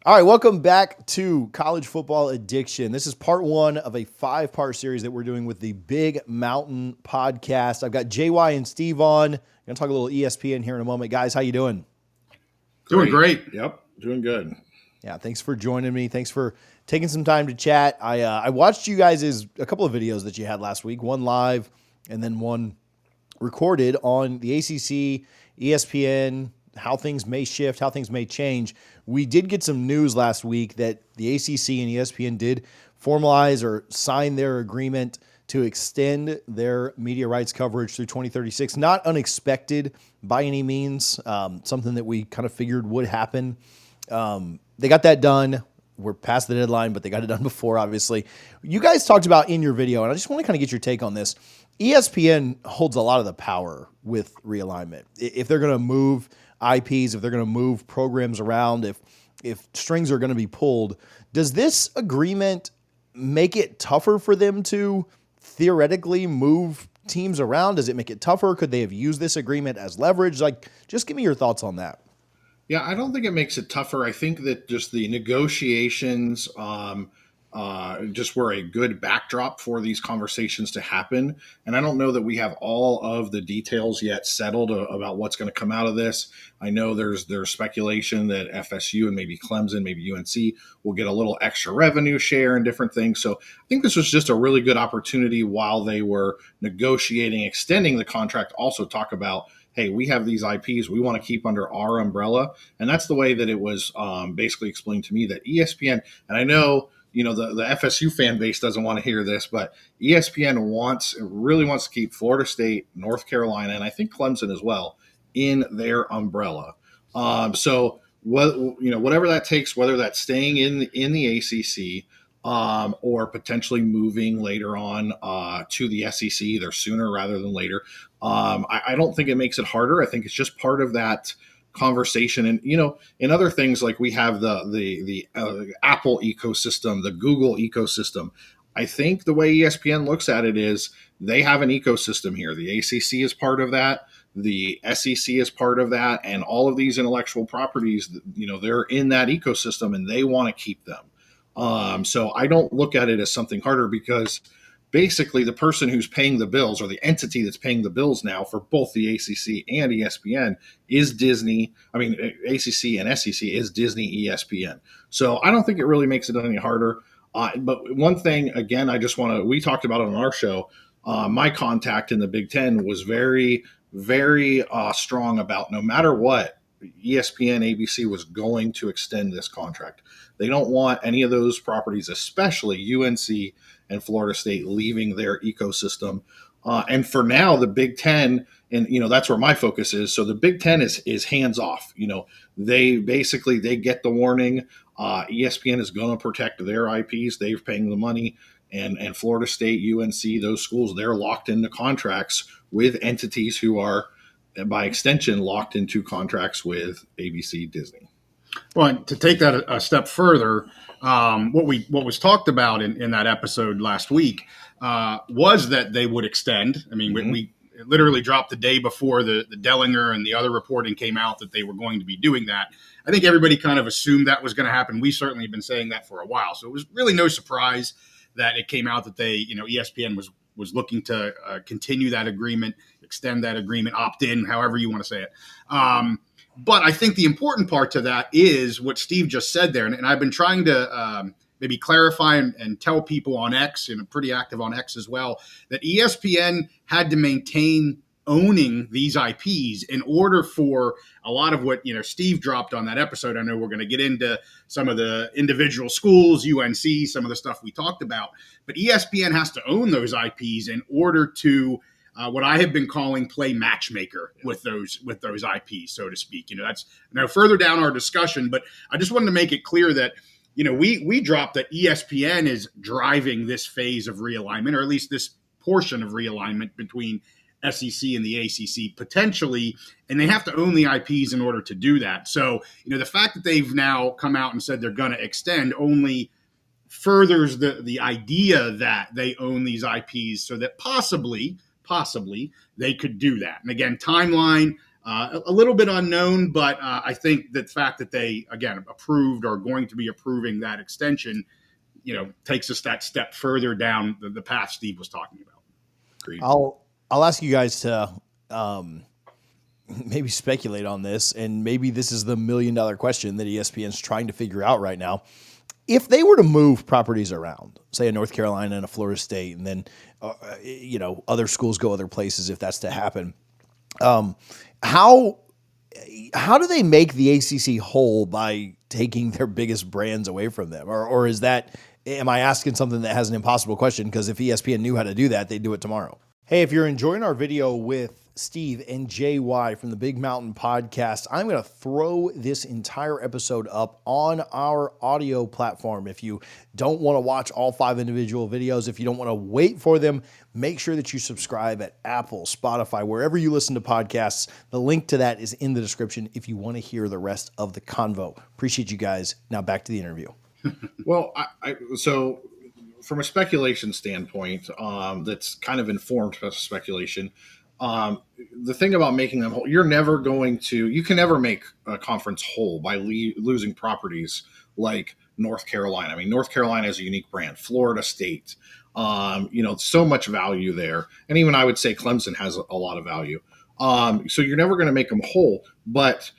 All right, welcome back to College Football Addiction. This is part one of a 5-part series that we're doing with the Big Mountain Podcast. I've got JY and Steve on. I'm going to talk a little ESPN here in a moment. Guys, how you doing? Doing great. Yep, doing good. Yeah, thanks for joining me. Thanks for taking some time to chat. I watched you guys' a couple of videos that you had last week, one live and then one recorded on the ACC, ESPN, how things may shift, how things may change. We did get some news last week that the ACC and ESPN did formalize or sign their agreement to extend their media rights coverage through 2036. Not unexpected by any means, something that we kind of figured would happen. They got that done. We're past the deadline, but they got it done before, obviously. You guys talked about in your video, and I just want to kind of get your take on this. ESPN holds a lot of the power with realignment. If they're going to move IPs, if they're going to move programs around, if strings are going to be pulled, does this agreement make it tougher for them to theoretically move teams around? Does it make it tougher? Could they have used this agreement as leverage? Just give me your thoughts on that. Yeah, I don't think it makes it tougher. I think that just the negotiations just were a good backdrop for these conversations to happen. And I don't know that we have all of the details yet settled about what's going to come out of this. I know there's speculation that FSU and maybe Clemson, maybe UNC will get a little extra revenue share and different things. So I think this was just a really good opportunity while they were negotiating, extending the contract, also talk about, hey, we have these IPs we want to keep under our umbrella. And that's the way that it was basically explained to me that ESPN, and I know, the FSU fan base doesn't want to hear this, but ESPN really wants to keep Florida State, North Carolina, and I think Clemson as well in their umbrella. Whatever that takes, whether that's staying in the ACC or potentially moving later on to the SEC, either sooner rather than later. I don't think it makes it harder. I think it's just part of that conversation. And in other things, like we have the Apple ecosystem, the Google ecosystem. I think the way ESPN looks at it is they have an ecosystem here. The ACC is part of that. The SEC is part of that, and all of these intellectual properties, they're in that ecosystem, and they want to keep them. So I don't look at it as something harder, because basically the person who's paying the bills, or the entity that's paying the bills now for both the ACC and ESPN, is Disney. I mean, ACC and SEC is Disney, ESPN. So I don't think it really makes it any harder. But one thing, again, we talked about it on our show. My contact in the Big Ten was very, very strong about, no matter what, ESPN, ABC was going to extend this contract. They don't want any of those properties, especially UNC and Florida State, leaving their ecosystem. And for now, the Big Ten, and that's where my focus is. So the Big Ten is hands off. They get the warning. ESPN is going to protect their IPs. They're paying the money, and Florida State, UNC, those schools, they're locked into contracts with entities who are, by extension, locked into contracts with ABC, Disney. Well, to take that a step further, what was talked about in that episode last week was that they would extend. I mean, we literally dropped the day before the Dellinger and the other reporting came out that they were going to be doing that. I think everybody kind of assumed that was going to happen. We certainly have been saying that for a while, so it was really no surprise that it came out that ESPN was looking to continue that agreement, extend that agreement, opt in, however you want to say it. But I think the important part to that is what Steve just said there. And I've been trying to maybe clarify and tell people on X, and I'm pretty active on X as well, that ESPN had to maintain owning these IPs in order for a lot of what Steve dropped on that episode. I know we're going to get into some of the individual schools, UNC, some of the stuff we talked about, but ESPN has to own those IPs in order to what I have been calling play matchmaker with those IPs, so to speak. That's now further down our discussion, but I just wanted to make it clear that we dropped that ESPN is driving this phase of realignment, or at least this portion of realignment between SEC and the ACC potentially, and they have to own the IPs in order to do that. So the fact that they've now come out and said they're going to extend only furthers the idea that they own these IPs, so that possibly they could do that. And again, timeline, A little bit unknown, but I think the fact that they, again, approved or going to be approving that extension, takes us that step further down the path Steve was talking about. Agreed. I'll ask you guys to maybe speculate on this, and maybe this is the $1 million question that ESPN's trying to figure out right now. If they were to move properties around, say a North Carolina and a Florida State, and then other schools go other places, if that's to happen, how do they make the ACC whole by taking their biggest brands away from them, or is that? Am I asking something that has an impossible question? Because if ESPN knew how to do that, they'd do it tomorrow. Hey, if you're enjoying our video with Steve and JY from the Big Mountain Podcast, I'm going to throw this entire episode up on our audio platform. If you don't want to watch all 5 individual videos, if you don't want to wait for them, make sure that you subscribe at Apple, Spotify, wherever you listen to podcasts. The link to that is in the description if you want to hear the rest of the convo. Appreciate you guys. Now back to the interview. Well, so from a speculation standpoint, that's kind of informed speculation. The thing about making them whole, you can never make a conference whole by losing properties like North Carolina. I mean, North Carolina is a unique brand. Florida State, so much value there. And even I would say Clemson has a lot of value. So you're never going to make them whole, but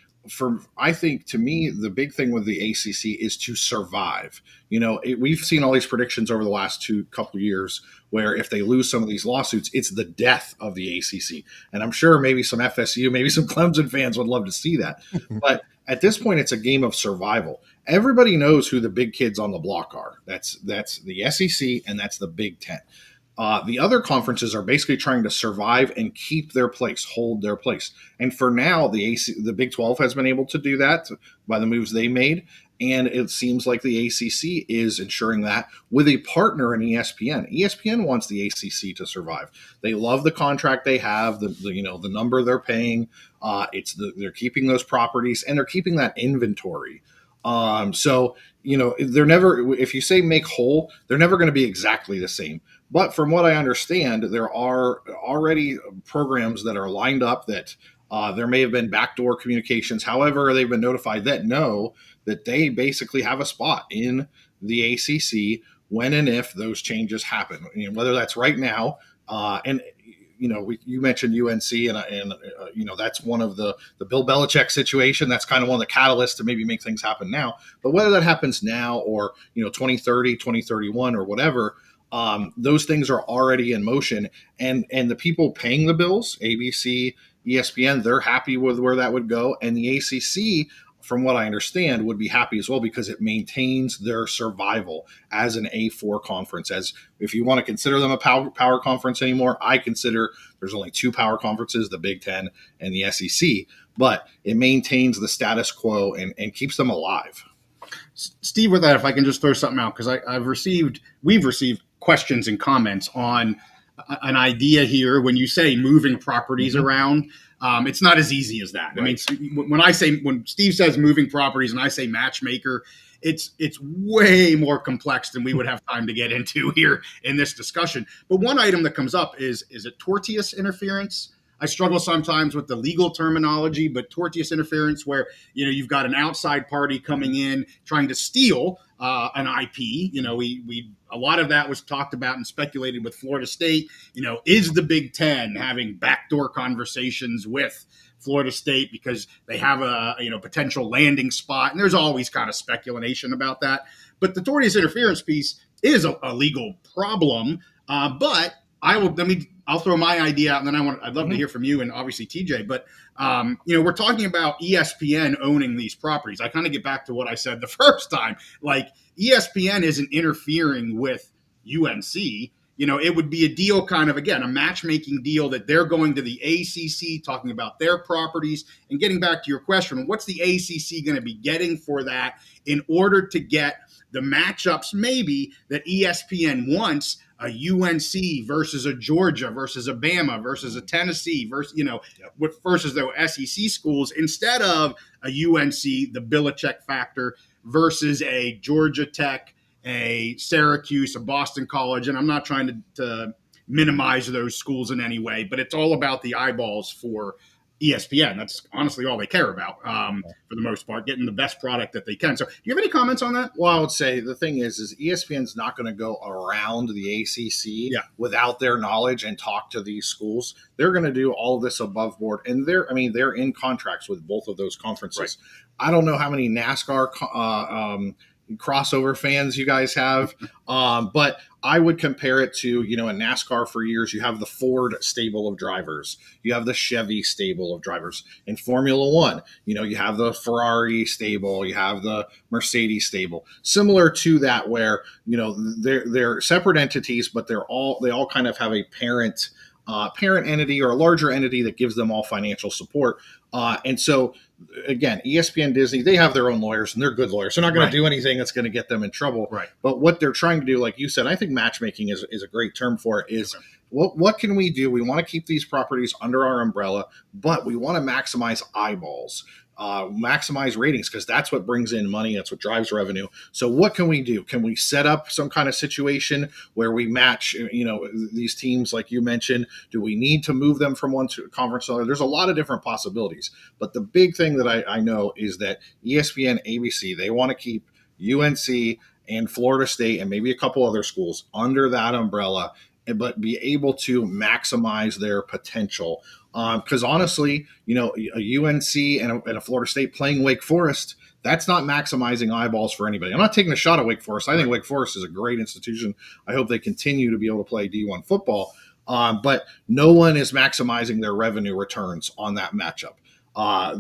I think to me, the big thing with the ACC is to survive. We've seen all these predictions over the last couple of years where if they lose some of these lawsuits, it's the death of the ACC. And I'm sure maybe some FSU, maybe some Clemson fans would love to see that. But at this point, it's a game of survival. Everybody knows who the big kids on the block are. That's the SEC and that's the Big Ten. The other conferences are basically trying to survive and keep their place, hold their place. And for now, the Big 12 has been able to do that by the moves they made. And it seems like the ACC is ensuring that with a partner in ESPN. ESPN wants the ACC to survive. They love the contract they have, the number they're paying. They're keeping those properties and they're keeping that inventory. They're never, if you say make whole, they're never going to be exactly the same. But from what I understand, there are already programs that are lined up that there may have been backdoor communications. However, they've been notified that they basically have a spot in the ACC when and if those changes happen. Whether that's right now, you mentioned UNC, and that's one of the Bill Belichick situation. That's kind of one of the catalysts to maybe make things happen now. But whether that happens now or 2030, 2031, or whatever, those things are already in motion. And the people paying the bills, ABC, ESPN, they're happy with where that would go, and the ACC, from what I understand, would be happy as well because it maintains their survival as an A4 conference. As if you want to consider them a power conference anymore, I consider there's only 2 power conferences, the Big Ten and the SEC, but it maintains the status quo and keeps them alive. Steve, with that, if I can just throw something out, because we've received questions and comments on an idea here. When you say moving properties around, it's not as easy as that. Right. I mean, when Steve says moving properties and I say matchmaker, it's way more complex than we would have time to get into here in this discussion. But one item that comes up is it tortious interference? I struggle sometimes with the legal terminology, but tortious interference, where you've got an outside party coming in trying to steal an IP. A lot of that was talked about and speculated with Florida State. Is the Big Ten having backdoor conversations with Florida State because they have a potential landing spot? And there's always kind of speculation about that. But the tortious interference piece is a legal problem. But I'll throw my idea out, and then I'd love to hear from you and obviously TJ. But we're talking about ESPN owning these properties. I kind of get back to what I said the first time. Like, ESPN isn't interfering with UNC. It would be a deal, kind of, again, a matchmaking deal that they're going to the ACC, talking about their properties. And getting back to your question, what's the ACC going to be getting for that in order to get the matchups maybe that ESPN wants? A UNC versus a Georgia versus a Bama versus a Tennessee versus the SEC schools, instead of a UNC, the Belichick factor, versus a Georgia Tech, a Syracuse, a Boston College. And I'm not trying to minimize those schools in any way, but it's all about the eyeballs for ESPN. That's honestly all they care about for the most part, getting the best product that they can. So do you have any comments on that? Well, I would say the thing is ESPN's not going to go around the ACC Yeah. without their knowledge and talk to these schools. They're going to do all of this above board, and they're in contracts with both of those conferences. Right. I don't know how many NASCAR crossover fans you guys have, but I would compare it to, in NASCAR for years, you have the Ford stable of drivers, you have the Chevy stable of drivers. In Formula One, you have the Ferrari stable, you have the Mercedes stable, similar to that, where they're separate entities, but they all kind of have a parent entity or a larger entity that gives them all financial support. And so, again, ESPN, Disney, they have their own lawyers, and they're good lawyers. They're not going to do anything that's going to get them in trouble. Right. But what they're trying to do, like you said, I think matchmaking is a great term for it, is what can we do? We want to keep these properties under our umbrella, but we want to maximize eyeballs. Maximize ratings, because that's what brings in money. That's what drives revenue. So what can we do? Can we set up some kind of situation where we match, these teams like you mentioned? Do we need to move them from one to conference to another? There's a lot of different possibilities. But the big thing that I know is that ESPN, ABC, they want to keep UNC and Florida State and maybe a couple other schools under that umbrella, but be able to maximize their potential. Because honestly, a UNC and a Florida State playing Wake Forest, that's not maximizing eyeballs for anybody. I'm not taking a shot at Wake Forest. I think Wake Forest is a great institution. I hope they continue to be able to play D1 football. But no one is maximizing their revenue returns on that matchup.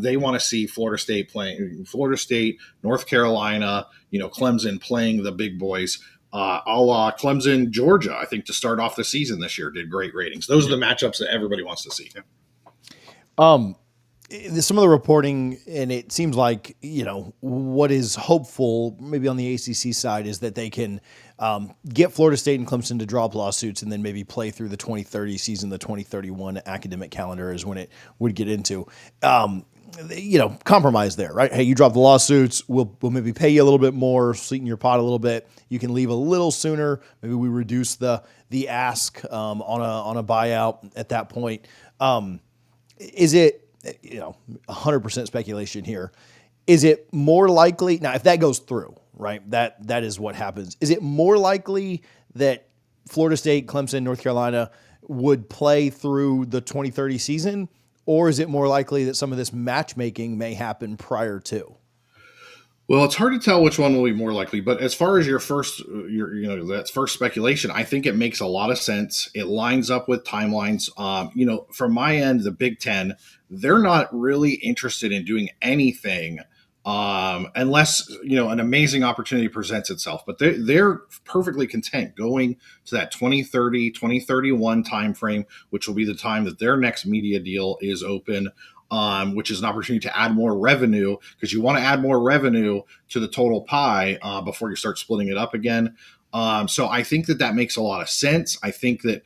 They want to see Florida State, North Carolina, Clemson playing the big boys. A la Clemson, Georgia, I think, to start off the season this year, did great ratings. Those are the matchups that everybody wants to see. Some of the reporting, and it seems like, what is hopeful maybe on the ACC side is that they can get Florida State and Clemson to drop lawsuits and then maybe play through the 2030 season. The 2031 academic calendar is when it would get into. Compromise there, right? Hey, you drop the lawsuits, we'll maybe pay you a little bit more, sweeten your pot a little bit. You can leave a little sooner. Maybe we reduce the ask on a buyout at that point. Is it 100% speculation here? Is it more likely now if that goes through, right? That is what happens. Is it more likely that Florida State, Clemson, North Carolina would play through the 2030 season? Or is it more likely that some of this matchmaking may happen prior to? Well, it's hard to tell which one will be more likely. But as far as that first speculation, I think it makes a lot of sense. It lines up with timelines. From my end, the Big Ten, they're not really interested in doing anything unless an amazing opportunity presents itself. But they're perfectly content going to that 2030, 2031 timeframe, which will be the time that their next media deal is open, which is an opportunity to add more revenue, because you want to add more revenue to the total pie before you start splitting it up again. So I think that makes a lot of sense. I think that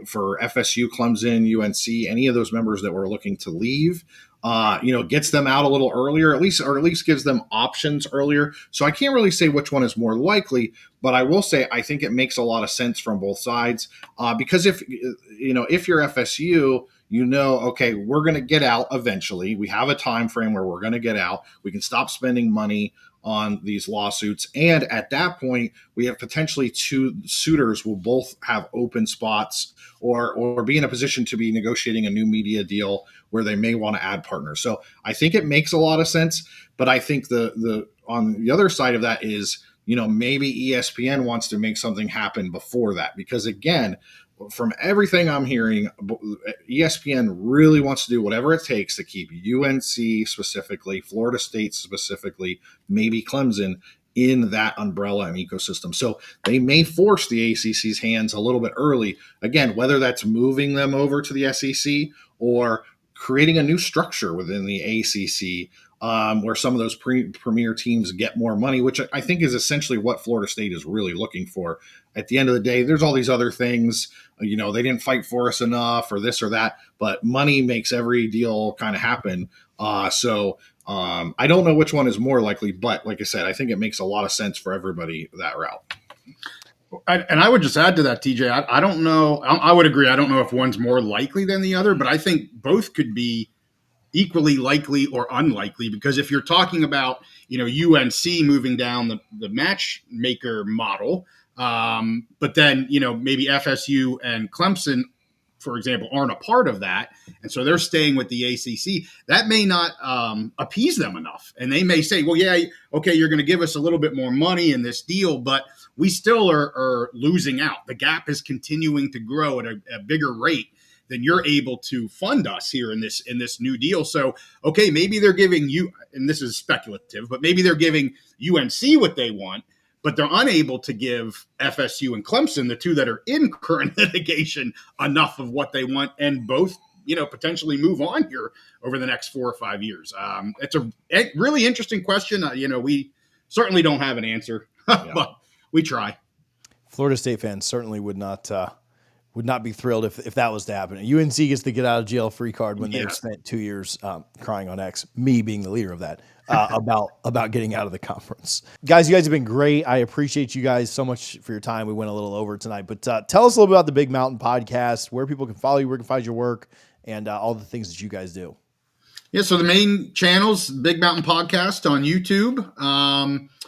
for FSU, Clemson, UNC, any of those members that were looking to leave, gets them out a little earlier, at least gives them options earlier. So I can't really say which one is more likely, but I will say I think it makes a lot of sense from both sides. Because if you're FSU, okay, we're going to get out eventually. We have a time frame where we're going to get out. We can stop spending money on these lawsuits. And at that point, we have potentially two suitors will both have open spots or be in a position to be negotiating a new media deal where they may want to add partners. So I think it makes a lot of sense. But I think the on the other side of that is, maybe ESPN wants to make something happen before that. Because again, from everything I'm hearing, ESPN really wants to do whatever it takes to keep UNC specifically, Florida State specifically, maybe Clemson in that umbrella and ecosystem. So they may force the ACC's hands a little bit early. Again, whether that's moving them over to the SEC or creating a new structure within the ACC where some of those premier teams get more money, which I think is essentially what Florida State is really looking for. At the end of the day, there's all these other things, they didn't fight for us enough or this or that, but money makes every deal kind of happen. So I don't know which one is more likely, but like I said, I think it makes a lot of sense for everybody that route. And I would just add to that, TJ, I don't know. I would agree. I don't know if one's more likely than the other, but I think both could be equally likely or unlikely, because if you're talking about, UNC moving down the matchmaker model, but then, maybe FSU and Clemson, for example, aren't a part of that, and so they're staying with the ACC, that may not appease them enough. And they may say, well, yeah, okay, you're going to give us a little bit more money in this deal, but we still are losing out. The gap is continuing to grow at a bigger rate than you're able to fund us here in this new deal. So, okay, maybe they're giving you, and this is speculative, but maybe they're giving UNC what they want, but they're unable to give FSU and Clemson, the two that are in current litigation, enough of what they want, and both, potentially move on here over the next 4 or 5 years. It's a really interesting question. We certainly don't have an answer, but we try. Florida State fans certainly would not be thrilled if that was to happen. UNC gets the get out of jail free card when they've spent 2 years crying on X, me being the leader of that, about getting out of the conference. Guys, you guys have been great. I appreciate you guys so much for your time. We went a little over tonight, but tell us a little bit about the Big Mountain Podcast, where people can follow you, where can find your work, and all the things that you guys do. Yeah, so the main channel's Big Mountain Podcast on YouTube.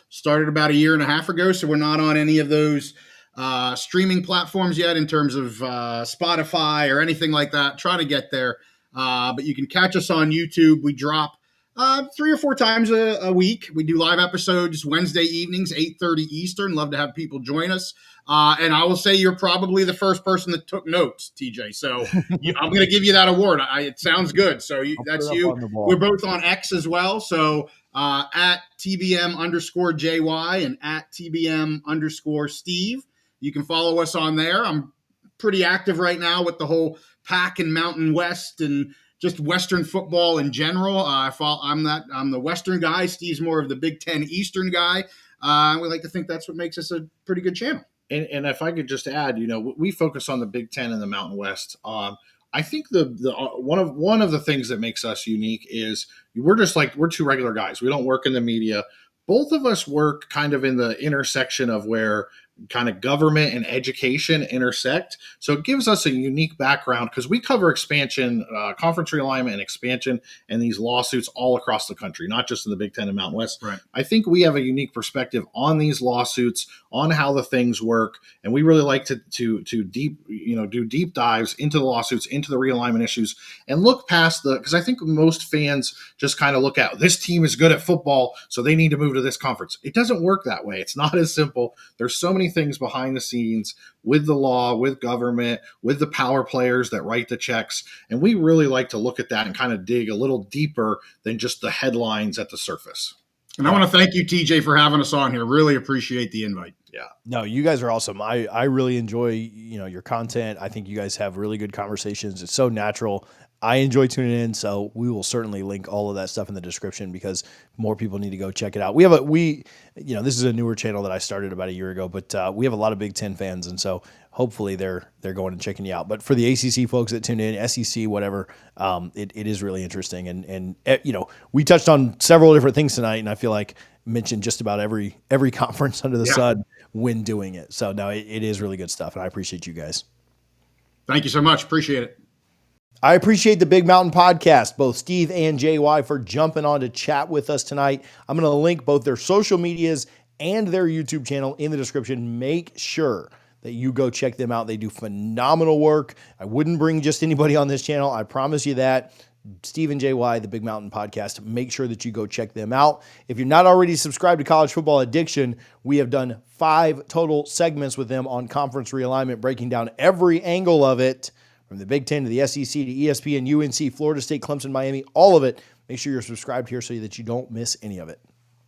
Started about 1.5 years ago, so we're not on any of those streaming platforms yet in terms of Spotify or anything like that. Trying to get there. But you can catch us on YouTube. We drop 3 or 4 times a week. We do live episodes Wednesday evenings, 8:30 Eastern. Love to have people join us. And I will say you're probably the first person that took notes, TJ. So I'm going to give you that award. It sounds good. So that's you. We're both on X as well. So at TBM_JY and at TBM_Steve. You can follow us on there. I'm pretty active right now with the whole Pac and Mountain West and just Western football in general. I'm the Western guy. Steve's more of the Big Ten Eastern guy. We like to think that's what makes us a pretty good channel. And if I could just add, we focus on the Big Ten and the Mountain West. I think the one of the things that makes us unique is we're 2 regular guys. We don't work in the media. Both of us work kind of in the intersection of where kind of government and education intersect. So it gives us a unique background because we cover expansion, conference realignment and expansion, and these lawsuits all across the country, not just in the Big Ten and Mountain West. Right. I think we have a unique perspective on these lawsuits, on how the things work. And we really like to do deep dives into the lawsuits, into the realignment issues, and look past because I think most fans just kind of look at this team is good at football, so they need to move to this conference. It doesn't work that way. It's not as simple. There's so many things behind the scenes with the law, with government, with the power players that write the checks. And we really like to look at that and kind of dig a little deeper than just the headlines at the surface. And I want to thank you, TJ, for having us on here. Really appreciate the invite. Yeah. No, you guys are awesome. I really enjoy, your content. I think you guys have really good conversations. It's so natural. I enjoy tuning in, so we will certainly link all of that stuff in the description because more people need to go check it out. This is a newer channel that I started about 1 year ago, but we have a lot of Big Ten fans, and so hopefully they're going and checking you out. But for the ACC folks that tune in, SEC, whatever, it is really interesting. And we touched on several different things tonight, and I feel like mentioned just about every conference under the sun when doing it. So no, it is really good stuff, and I appreciate you guys. Thank you so much. Appreciate it. I appreciate the Big Mountain Podcast, both Steve and JY, for jumping on to chat with us tonight. I'm going to link both their social medias and their YouTube channel in the description. Make sure that you go check them out. They do phenomenal work. I wouldn't bring just anybody on this channel. I promise you that. Steve and JY, the Big Mountain Podcast. Make sure that you go check them out. If you're not already subscribed to College Football Addiction, we have done 5 total segments with them on Conference Realignment, breaking down every angle of it, from the Big Ten to the SEC to ESPN, UNC, Florida State, Clemson, Miami, all of it. Make sure you're subscribed here so that you don't miss any of it.